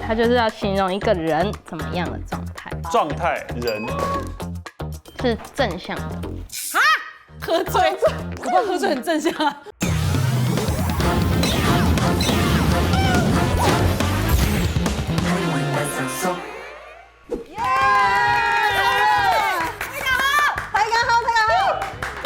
它就是要形容一个人怎么样的状态，状态人是正向的。啊，喝醉，我不知道喝醉很正向啊。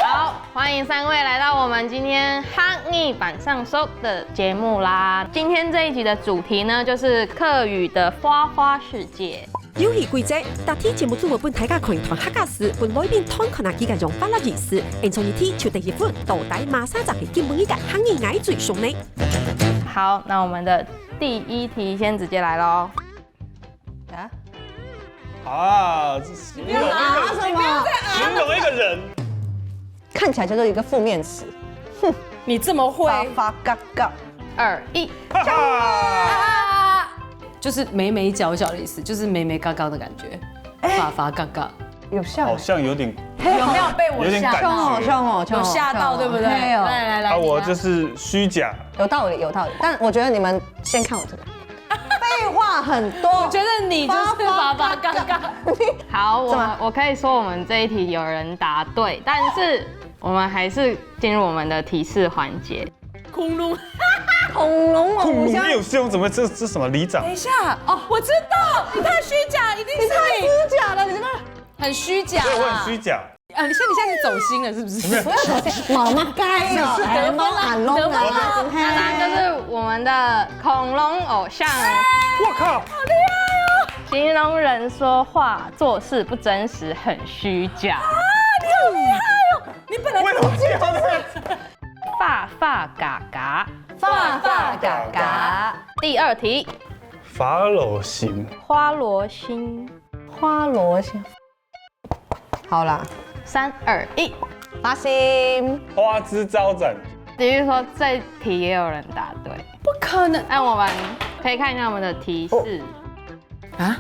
好，欢迎3位来到我们今天哈尼板上收的节目啦。今天这一集的主题呢，就是客语的花花世界。遊戲規則：答題節目組本大家可以同客家時，本裏邊通可能幾個用法律意思，現從一題就第一款，到底馬上就係基本一個行業愛最送呢。好，那我们的第一题先直接来喽。形容一个人，看起来就是一个负面词。你这么会，发嘎嘎。 2、1，哈哈，就是眉眉角角的意思，就是眉眉嘎嘎的感觉，发发嘎嘎，有像好像有点有没有被我有点感吓到？觉。有吓到对不对？没有，来，我就是虚假，有道理有道理。但我觉得你们先看我这个，废话很多。我觉得你就是发发嘎嘎。好，我可以说我们这一题有人答对，但是我们还是进入我们的提示环节。恐龙，恐龙偶像没有用，怎么这什么里长？等一下哦，我知道，你太虚假，一定是你，虚假的，你真的很虚假对，我啦很虚假。啊！你现在是走心了是不是？不要小心，妈妈该了，得分啦喊龙得分啦啊！那当然就是我们的恐龙偶像，我靠，好厉害哦！形容人说话做事不真实，很虚假。你好厉害哦！你本来为什么这样？发发嘎嘎。发发嘎嘎，第2题，法老型，花罗星。花罗星。好啦， 3、2、1，发心。花枝招展，比如说这题也有人答对，不可能那我们可以看一下我们的提示。啊！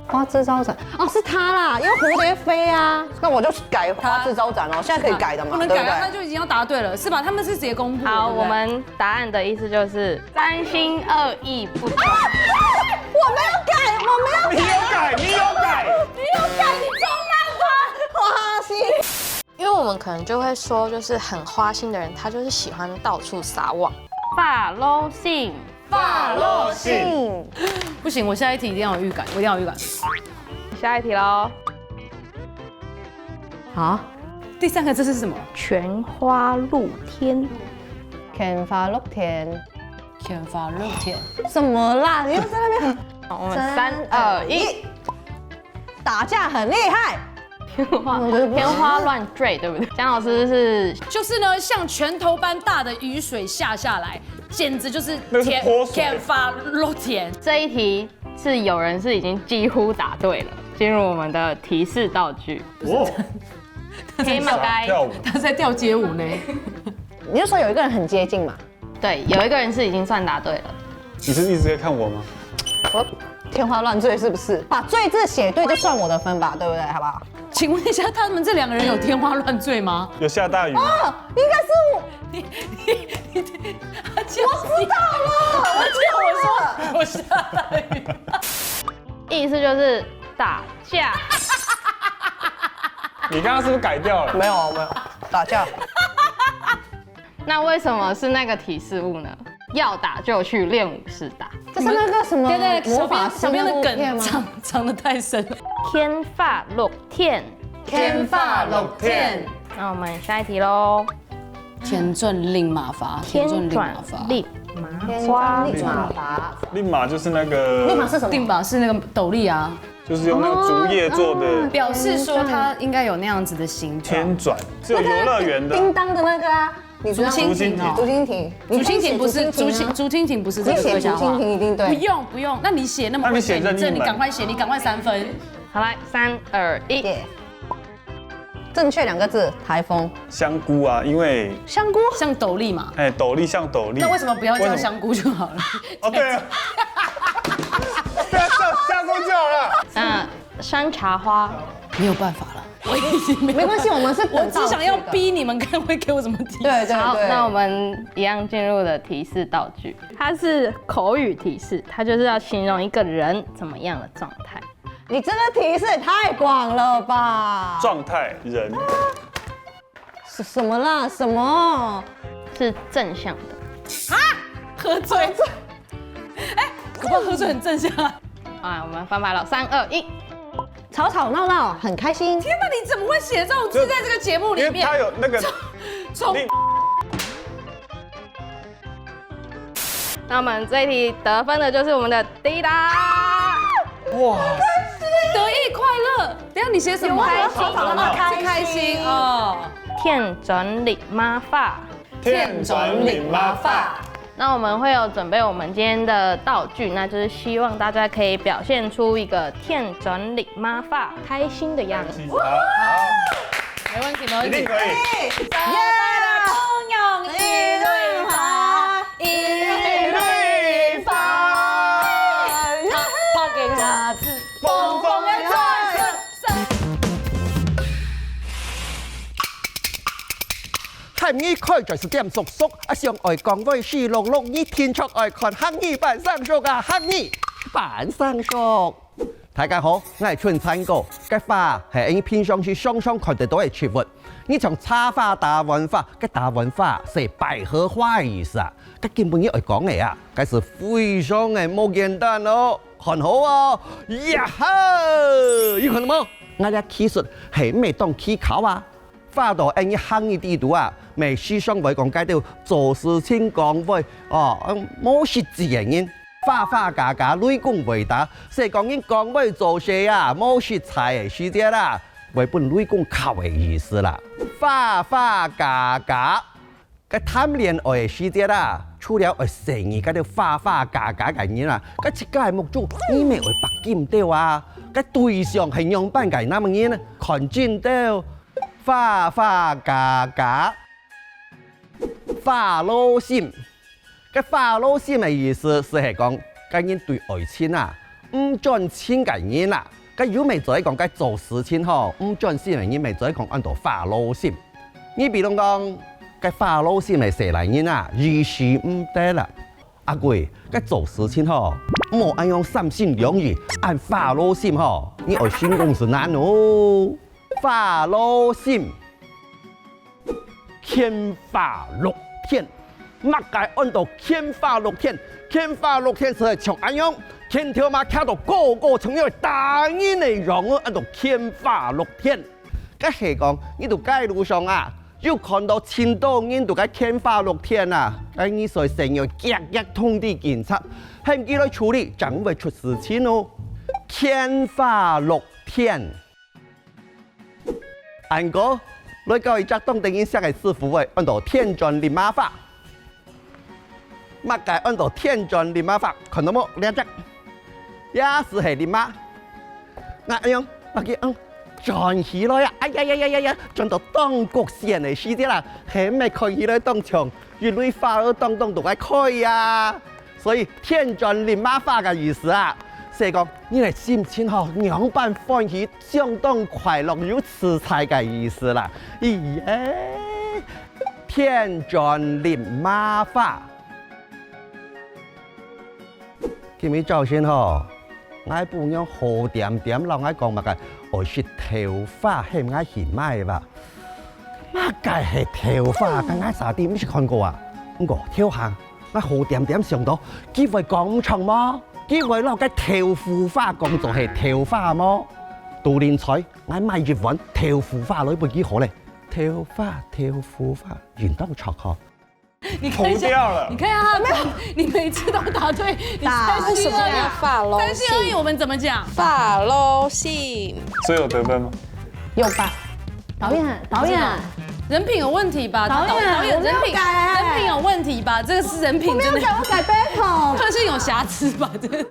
花枝招展哦，是它啦，因为蝴蝶飞啊，那我就改花枝招展哦，现在可以改的嘛，对不不能改啊，那对？就已经要答对了，是吧？他们是直接公布。好，对不对我们答案的意思就是3心2意不专。我没有改，我没有你有改，你有改，花心。因为我们可能就会说，就是很花心的人，他就是喜欢到处撒网。发露性，发落性，不行，我下一题一定要有预感，我一定要有预感。下一题喽。好，第3个字是什么？全花露天，天发露天，天发露天。什么啦？你又在那边好，我们3、2、1，打架很厉害，天花乱坠，对不对？江老师是就是呢，像拳头般大的雨水下来，简直就是那是泼水天发露天。这一题是有人是已经几乎答对了。进入我们的提示道具，哦，黑马该。跳舞，他在跳街舞呢。你就说有一个人很接近嘛，对，有一个人是已经算答对了。你是一直在看我吗？我天花乱坠是不是？把坠字写对就算我的分吧，对不对？好不好？请问一下，他们这2个人有天花乱坠吗？有下大雨吗？哦，应该是我，我知道了，我下大雨。意思就是打架。你刚刚是不是改掉了？没有没有打架，那为什么是那个提示物呢？要打就去练武士打。这是那个什么对，魔法师小编的那部片梗吗？藏得太深了。天发露天。天发露天，那我们下一题喽。天转令马发，天转令麻花立马法，立马就是那个，立马是什么？定吧是那个斗笠啊，就是用那个竹叶做的表示说他应该有那样子的形状。天转，只有游乐园的叮当的那个啊，你知道吗？竹蜻蜓哦竹蜻蜓，竹蜻蜓不是竹竹蜻蜓不是这你个客家话写竹蜻。蜓一定对。不用，那你写那么那你写会任意门你赶快写，你赶快3分。好来，3、2、1，耶正确2个字，台风。香菇啊，因为香菇像斗笠嘛，斗笠像斗笠。那为什么不要为什么叫香菇就好了？哦，对啊，不要叫香菇就好了。山茶花，没有办法了，我已经没有。没关系，我们是我等只想要道具的。逼你们看会给我什么提示。对对好，对。那我们一样进入了提示道具，它是口语提示，它就是要形容一个人怎么样的状态。你这个提示也太广了吧？状态人是什么啦？什么？是正向的。喝醉。哎，可不可以喝醉很正向啊？啊，我们翻牌了，3、2、1。吵吵闹闹，很开心。天哪，你怎么会写这种字在这个节目里面？因为他有那个从那我们这一题得分的就是我们的滴答。哇，得意快乐。等一下你写什么？吵吵闹闹，开心哦。天转理妈发。天转领妈发，那我们会有准备我们今天的道具，那就是希望大家可以表现出一个天转理妈发开心的样子。好，没问题，没问题。一定可以。共用一缕花，一缕花，抛给他子，风风的转身。汉語開在是點熟熟，上外講威是綠綠，一天出外看漢語版上熟啊，漢語版上熟。大家好，我係春餐哥，嘅花係你平常時常常看得到嘅植物。你從插花打文化，嘅打文化係百合花嘅意思啊，嘅根本要嚟講嘅啊，嘅是非常嘅冇簡單哦，很好哦，呀哈！有看到冇？我哋技術係未當技巧啊。花到按一行嘅地圖啊，未思想為講解到做事情講會哦，冇實質原因，花假假類講回答，係講緊講會做事啊，冇實在嘅事啫啦，為本類講靠嘅意思啦，花假假嘅談戀愛嘅事啫啦，除了為成語嗰啲花假假嘅嘢啦，嗰設計目標你咪為白金掉啊，嗰對象係樣板嘅那麼嘢呢，看見到。花假假，花露心。嘅花露心嘅意思係講，嗰人對愛情啊，唔賺錢嘅人啦。嘅如未再講嘅做事情嗬，唔賺錢嘅人未再講按到花露心。你比如講，嘅花露心係誰嚟人啊？意思唔得啦。阿貴，嘅做事情嗬，冇按用三心兩意，按花露心嗬，你愛成功是難哦。花露心，天花六天，乜解按到天花六天？天花六天是從安樣，天條馬卡到個從要大人嚟用按到天花六天。咁係講，呢度街路上啊，要看到千多人度嘅天花六天啊，咁呢所成日日通啲檢測，係唔記得處理，就會出事情哦。天花六天。安哥，你教一隻當定音寫嘅師傅喂，按到天轉連馬法，乜解按到天轉連馬法？看到冇？兩隻，也是係連馬。嗱樣，嗱佢轉起來啊！哎呀，轉到當國線嘅時節啦，係咪可以來當場越來花兒當讀來開啊？所以天轉連馬法嘅意思啊！係講你哋心情好，兩般歡喜，相當快樂，有此才嘅意思啦。咦耶！天轉連馬法，佢咪照先嗬？我不樣好點點，老我講乜嘅？我是頭髮係我嫌買吧？乜嘅係頭髮？咁我啥啲唔是看過啊？唔過跳下，我好點點想到，機會講唔長麼？機會攞嘅豆腐花講做係豆花麼？杜連彩，我買粵文豆腐花裏邊幾好咧？豆腐花，原當錯學。你看一下，糊掉了你看一下他的本，你每次都答对，你三心二意。发露三心二意，我们怎么讲？发露性，所以有得分吗？有吧？导演，人品有问题吧？导演人品我没有改人品有问题吧？这个是人品真的，我改 battle。个性有瑕疵吧？这个。